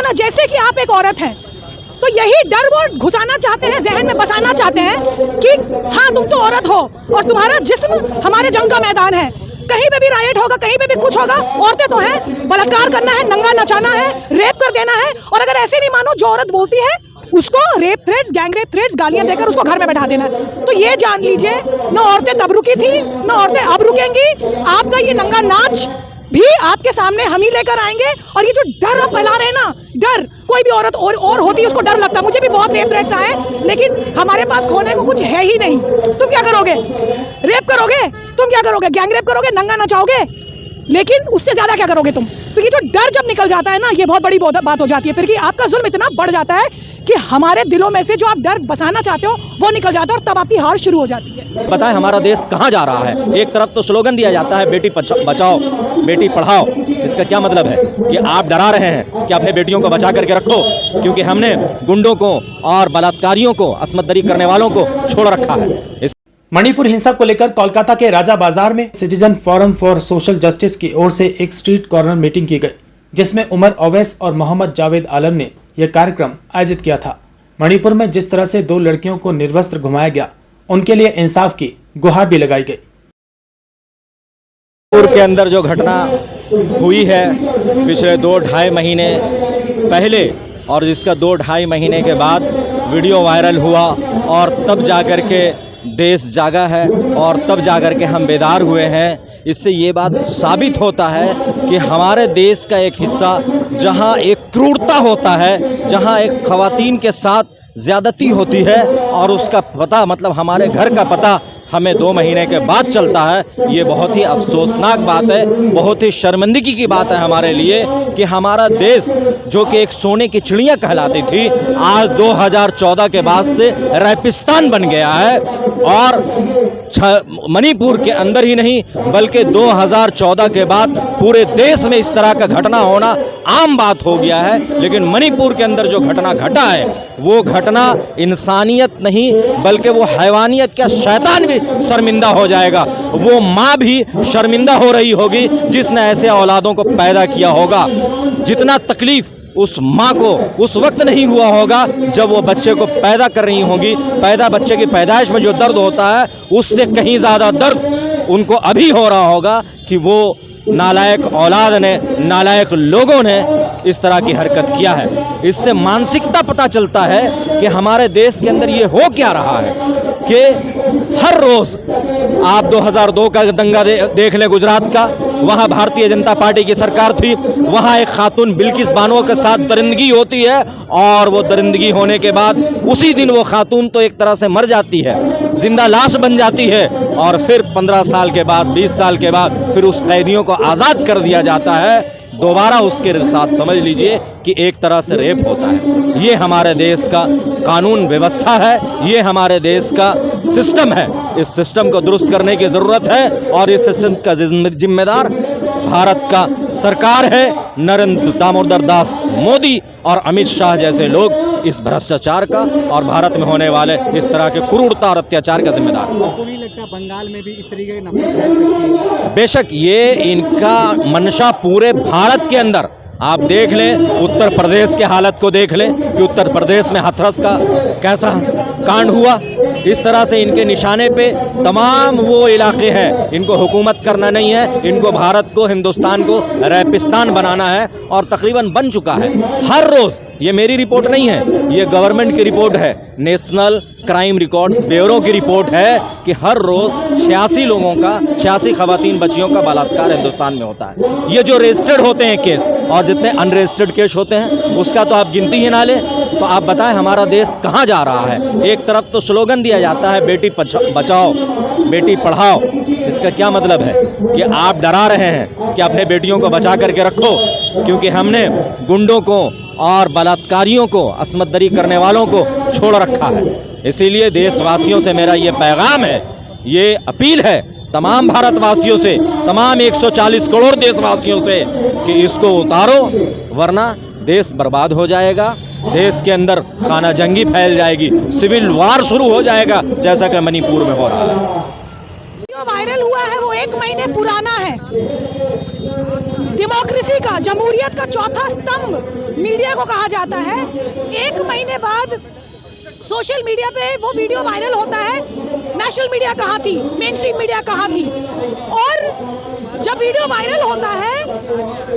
ना, जैसे कि आप एक औरत हैं, तो यही डर वो घुसाना चाहते हैं, जहन में बसाना चाहते हैं कि हाँ तुम तो औरत हो और तुम्हारा जिस्म हमारे जंग का मैदान है, कहीं पे भी राइट होगा, कहीं पे भी कुछ होगा, औरतें तो हैं, बलात्कार करना है, नंगा नचाना है, रेप कर देना है। और अगर ऐसे नहीं मानो, जो औरत बोलती है उसको rape threats, gang rape threats, गालियां देकर उसको घर में बैठा देना है। तो ये जान लीजिए, न औरतें तब रुकी थी, न औरतें अब रुकेंगी। आपका ये नंगा नाच भी आपके सामने हम ही लेकर आएंगे। और ये जो डर आप फैला रहे हैं ना, डर, कोई भी औरत और होती है उसको डर लगता है। मुझे भी बहुत रेप थ्रेट्स आए, लेकिन हमारे पास खोने को कुछ है ही नहीं। तुम क्या करोगे? रेप करोगे? तुम क्या करोगे? गैंग रेप करोगे, नंगा नचाओगे, लेकिन उससे ज्यादा क्या करोगे तुम? तो ये जो डर जब निकल जाता है ना, ये बहुत बड़ी बात हो जाती है फिर, कि आपका जुल्म इतना बढ़ जाता है कि हमारे दिलों में से जो आप डर बसाना चाहते हो वो निकल जाता है, और तब आपकी हार शुरू हो जाती है। पता है हमारा देश कहाँ जा रहा है? एक तरफ तो स्लोगन दिया जाता है बेटी बचाओ बेटी पढ़ाओ। इसका क्या मतलब है? कि आप डरा रहे हैं कि अपने बेटियों को बचा करके रखो, क्योंकि हमने गुंडों को और बलात्कारियों को, अस्मत दरी करने वालों को छोड़ रखा है। मणिपुर हिंसा को लेकर कोलकाता के राजा बाजार में citizen forum for social justice की ओर से एक स्ट्रीट कॉर्नर मीटिंग की गई, जिसमें उमर ओवैस और मोहम्मद जावेद आलम ने यह कार्यक्रम आयोजित किया था। मणिपुर में जिस तरह से 2 लड़कियों को निर्वस्त्र घुमाया गया, उनके लिए इंसाफ की गुहार भी लगाई गई। मणिपुर के अंदर जो घटना हुई है पिछले 2-2.5 महीने पहले, और जिसका 2-2.5 महीने के बाद वीडियो वायरल हुआ, और तब जाकर के देश जागा है, और तब जाकर के हम बेदार हुए हैं। इससे ये बात साबित होता है कि हमारे देश का एक हिस्सा, जहां एक क्रूरता होता है, जहां एक ख़वातीन के साथ ज़्यादती होती है, और उसका पता, मतलब हमारे घर का पता हमें 2 महीने के बाद चलता है। ये बहुत ही अफसोसनाक बात है, बहुत ही शर्मिंदगी की बात है हमारे लिए कि हमारा देश, जो कि एक सोने की चिड़िया कहलाती थी, आज 2014 के बाद से रेपिस्तान बन गया है। और मणिपुर के अंदर ही नहीं, बल्कि 2014 के बाद पूरे देश में इस तरह का घटना होना आम बात हो गया है। लेकिन मणिपुर के अंदर जो घटना घटा है, वो घटना इंसानियत नहीं, बल्कि वो हैवानियत, क्या शैतान भी शर्मिंदा हो जाएगा। वो माँ भी शर्मिंदा हो रही होगी जिसने ऐसे औलादों को पैदा किया होगा। जितना तकलीफ उस माँ को उस वक्त नहीं हुआ होगा जब वो बच्चे को पैदा कर रही होंगी, बच्चे की पैदाइश में जो दर्द होता है, उससे कहीं ज़्यादा दर्द उनको अभी हो रहा होगा कि वो नालायक औलाद ने, नालायक लोगों ने इस तरह की हरकत किया है। इससे मानसिकता पता चलता है कि हमारे देश के अंदर ये हो क्या रहा है कि हर रोज़ आप 2002 का दंगा देख लें गुजरात का, वहाँ भारतीय जनता पार्टी की सरकार थी, वहाँ एक खातून बिल्किस बानो के साथ दरिंदगी होती है, और वो दरिंदगी होने के बाद उसी दिन वो खातून तो एक तरह से मर जाती है, जिंदा लाश बन जाती है, और फिर 15 साल के बाद, 20 साल के बाद फिर उस कैदियों को आज़ाद कर दिया जाता है। दोबारा उसके साथ समझ लीजिए कि एक तरह से रेप होता है। ये हमारे देश का कानून व्यवस्था है, ये हमारे देश का सिस्टम है। इस सिस्टम को दुरुस्त करने की ज़रूरत है, और इस सिस्टम का जिम्मेदार भारत का सरकार है। नरेंद्र दामोदर दास मोदी और अमित शाह जैसे लोग इस भ्रष्टाचार का और भारत में होने वाले इस तरह के क्रूरता और अत्याचार का जिम्मेदार है। आपको नहीं लगता बंगाल में भी इस तरीके की नफरत फैल सकती है? बेशक, ये इनका मंशा पूरे भारत के अंदर, आप देख लें उत्तर प्रदेश के हालत को देख लें कि उत्तर प्रदेश में हाथरस का कैसा कांड हुआ। इस तरह से इनके निशाने पे तमाम वो इलाके हैं। इनको हुकूमत करना नहीं है, इनको भारत को, हिंदुस्तान को रेपिस्तान बनाना है, और तकरीबन बन चुका है। हर रोज़, ये मेरी रिपोर्ट नहीं है, ये गवर्नमेंट की रिपोर्ट है, नेशनल क्राइम रिकॉर्ड्स ब्यूरो की रिपोर्ट है कि हर रोज़ 86 लोगों का, 86 ख़वातीन बच्चियों का बलात्कार हिंदुस्तान में होता है। ये जो रजिस्टर्ड होते हैं केस, और जितने अनरजिस्टर्ड केस होते हैं उसका तो आप गिनती ही ना लें। तो आप बताएं हमारा देश कहाँ जा रहा है? एक तरफ तो स्लोगन दिया जाता है बेटी बचाओ बेटी पढ़ाओ। इसका क्या मतलब है? कि आप डरा रहे हैं कि अपने बेटियों को बचा करके रखो, क्योंकि हमने गुंडों को और बलात्कारियों को, अस्मत दरी करने वालों को छोड़ रखा है। इसीलिए देशवासियों से मेरा ये पैगाम है, ये अपील है तमाम भारतवासियों से, तमाम 140 करोड़ देशवासियों से, कि इसको उतारो, वरना देश बर्बाद हो जाएगा। देश के अंदर खाना जंगी फैल जाएगी, सिविल वार शुरू हो जाएगा, जैसा कि मणिपुर में हो रहा है। जो वायरल हुआ है वो 1 महीने पुराना है। डेमोक्रेसी का, जमहूरियत का चौथा स्तंभ मीडिया को कहा जाता है। 1 महीने बाद सोशल मीडिया पे वो वीडियो वायरल होता है। नेशनल मीडिया कहाँ थी, मेन स्ट्रीम मीडिया कहाँ थी? और जब वीडियो वायरल होता है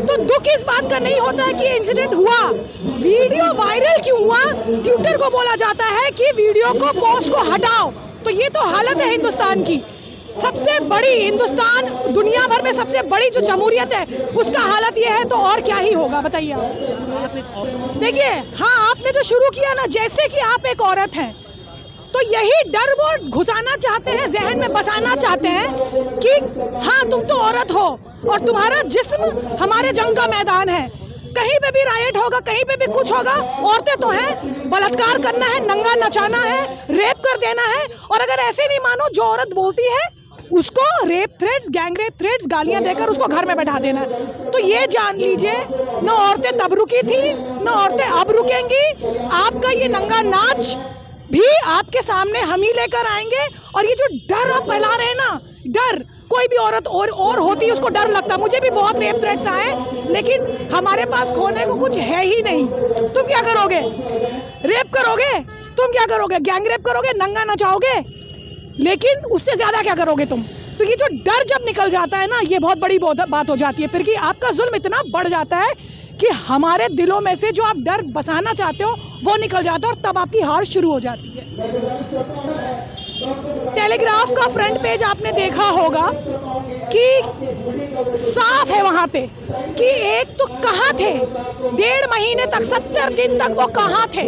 तो दुख इस बात का नहीं होता है कि इंसिडेंट हुआ। वीडियो वायरल क्यों हुआ, ट्विटर को बोला जाता है कि वीडियो को, पोस्ट को हटाओ। तो ये तो हालत है हिंदुस्तान की। सबसे बड़ी, हिंदुस्तान दुनिया भर में सबसे बड़ी जो जमहूरियत है उसका हालत ये है, तो और क्या ही होगा बताइए आप। देखिए, हाँ, आपने जो शुरू किया ना, जैसे कि आप एक औरत हैं, तो यही डर वो घुसाना चाहते हैं, जहन में बसाना चाहते हैं कि हाँ, तुम तो औरत हो और तुम्हारा जिस्म हमारे जंग का मैदान है। कहीं पे भी राइट होगा, कहीं पे भी कुछ होगा, औरतें तो हैं, बलात्कार करना है, नंगा नचाना है, रेप कर देना है। और अगर ऐसे नहीं मानो, जो औरत बोलती है उसको rape threats, gang rape threats, गालियां देकर उसको घर में बैठा देना है। तो ये जान लीजिए, न औरतें तब रुकी थी, न औरतें अब रुकेंगी। आपका ये नंगा नाच भी आपके सामने हम ही लेकर आएंगे। और ये जो डर आप फैला रहे हैं ना, डर, कोई भी औरत और होती उसको डर लगता। मुझे भी बहुत रेप थ्रेट्स आए, लेकिन हमारे पास खोने को कुछ है ही नहीं। तुम क्या करोगे? रेप करोगे? तुम क्या करोगे? गैंग रेप करोगे, नंगा नचाओगे, लेकिन उससे ज़्यादा क्या करोगे तुम? तो ये जो डर जब निकल जाता है ना, ये बहुत बड़ी बात हो जाती है फिर, कि आपका जुल्म इतना बढ़ जाता है कि हमारे दिलों में से जो आप डर बसाना चाहते हो वो निकल जाता है, और तब आपकी हार शुरू हो जाती है। टेलीग्राफ का फ्रंट पेज आपने देखा होगा कि साफ है वहाँ पे कि एक तो कहाँ थे 1.5 महीने तक, 70 दिन तक वो कहाँ थे?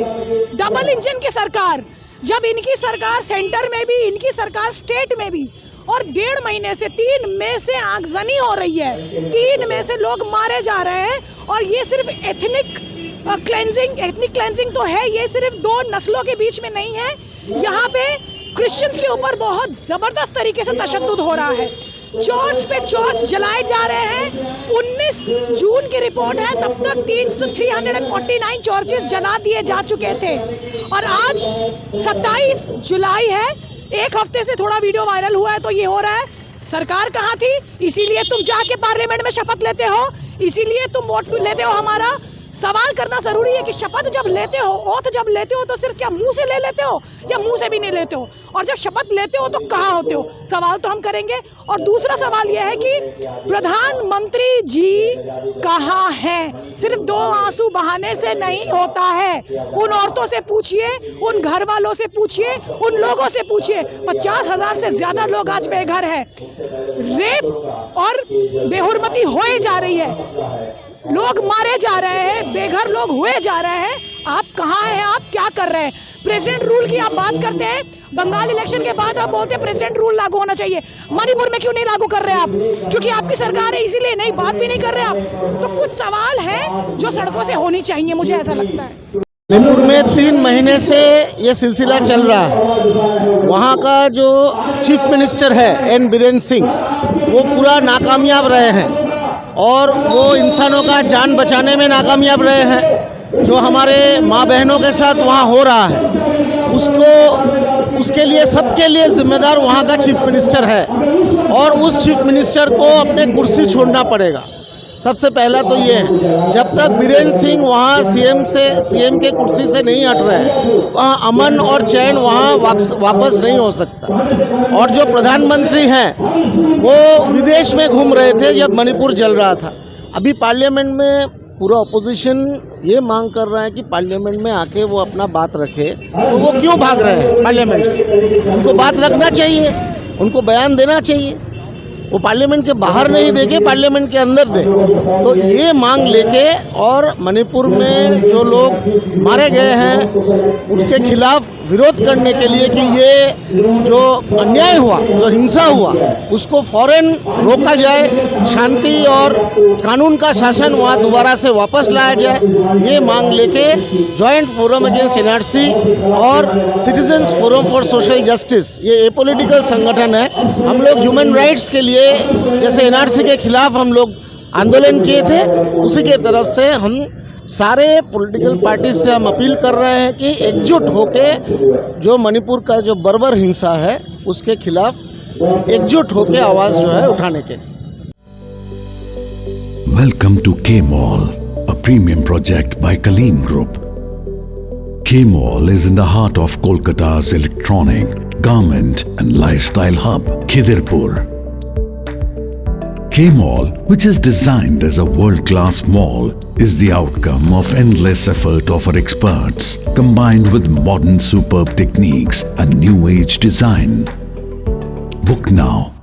डबल इंजन की सरकार, जब इनकी सरकार सेंटर में भी, इनकी सरकार स्टेट में भी, और 1.5 महीने से 3 मई से आगजनी हो रही है, 3 मई से लोग मारे जा रहे हैं। और ये सिर्फ एथनिक क्लेंजिंग तो है, ये सिर्फ 2 नस्लों के बीच में नहीं है। यहाँ पे क्रिश्चियंस के ऊपर बहुत ज़बरदस्त तरीके से तशद्दुद हो रहा है। चर्च पे चर्च जलाए जा रहे हैं। 19 जून की रिपोर्ट है, तब तक 349 चर्चेस जला दिए जा चुके थे। और आज 27 जुलाई है, 1 हफ्ते से थोड़ा वीडियो वायरल हुआ है, तो ये हो रहा है। सरकार कहाँ थी? इसीलिए तुम जाके पार्लियामेंट में शपथ लेते हो, इसीलिए तुम वोट लेते हो। हमारा सवाल करना ज़रूरी है कि शपथ जब लेते हो, ओथ जब लेते हो, तो सिर्फ क्या मुंह से ले लेते हो या मुंह से भी नहीं लेते हो? और जब शपथ लेते हो तो कहाँ होते हो? सवाल तो हम करेंगे। और दूसरा सवाल यह है कि प्रधानमंत्री जी कहाँ हैं? सिर्फ 2 आंसू बहाने से नहीं होता है। उन औरतों से पूछिए, उन घर वालों से पूछिए, उन लोगों से पूछिए। 50,000 से ज़्यादा लोग आज बेघर हैं। रेप और बेहुरमती हो ही जा रही है, लोग मारे जा रहे हैं, बेघर लोग हुए जा रहे हैं। आप कहाँ हैं? आप क्या कर रहे हैं? प्रेसिडेंट रूल की आप बात करते हैं, बंगाल इलेक्शन के बाद आप बोलते हैं प्रेसिडेंट रूल लागू होना चाहिए। मणिपुर में क्यों नहीं लागू कर रहे आप? क्योंकि आपकी सरकार है, इसीलिए नहीं, बात भी नहीं कर रहे आप। तो कुछ सवाल हैं जो सड़कों से होनी चाहिए, मुझे ऐसा लगता है। मणिपुर में 3 महीने से ये सिलसिला चल रहा है। वहाँ का जो चीफ मिनिस्टर है एन बीरेन सिंह, वो पूरा नाकामयाब रहे हैं और वो इंसानों का जान बचाने में नाकामयाब रहे हैं। जो हमारे माँ बहनों के साथ वहाँ हो रहा है, उसके लिए, सबके लिए जिम्मेदार वहाँ का चीफ मिनिस्टर है, और उस चीफ मिनिस्टर को अपने कुर्सी छोड़ना पड़ेगा। सबसे पहला तो ये है, जब तक बीरेन सिंह वहाँ सीएम के कुर्सी से नहीं हट रहे हैं, वहाँ अमन और चैन वहाँ वापस नहीं हो सकता। और जो प्रधानमंत्री हैं वो विदेश में घूम रहे थे जब मणिपुर जल रहा था। अभी पार्लियामेंट में पूरा अपोजिशन ये मांग कर रहा है कि पार्लियामेंट में आके वो अपना बात रखे, तो वो क्यों भाग रहे हैं पार्लियामेंट से? उनको बात रखना चाहिए, उनको बयान देना चाहिए। वो पार्लियामेंट के बाहर नहीं देके पार्लियामेंट के अंदर दे। तो ये मांग लेके, और मणिपुर में जो लोग मारे गए हैं उसके खिलाफ विरोध करने के लिए कि ये जो अन्याय हुआ, जो हिंसा हुआ, उसको फौरन रोका जाए, शांति और कानून का शासन वहाँ दोबारा से वापस लाया जाए, ये मांग लेके जॉइंट फोरम अगेंस्ट एनआरसी और citizens forum for social justice, ये एपॉलिटिकल संगठन है, हम लोग ह्यूमन राइट्स के लिए, जैसे एनआरसी के खिलाफ हम लोग आंदोलन किए थे, उसी के तरफ से हम सारे पॉलिटिकल पार्टी से हम अपील कर रहे हैं कि एकजुट होके जो मणिपुर का जो बर्बर हिंसा है उसके खिलाफ एकजुट होके आवाज़ जो है उठाने के लिए। Welcome to K Mall, a premium project by Kaleem Group. K-Mall is in the heart of Kolkata's electronic, garment and lifestyle hub, Khidirpur. K-Mall, which is designed as a world-class mall, is the outcome of endless effort of our experts, combined with modern superb techniques and new age design. Book now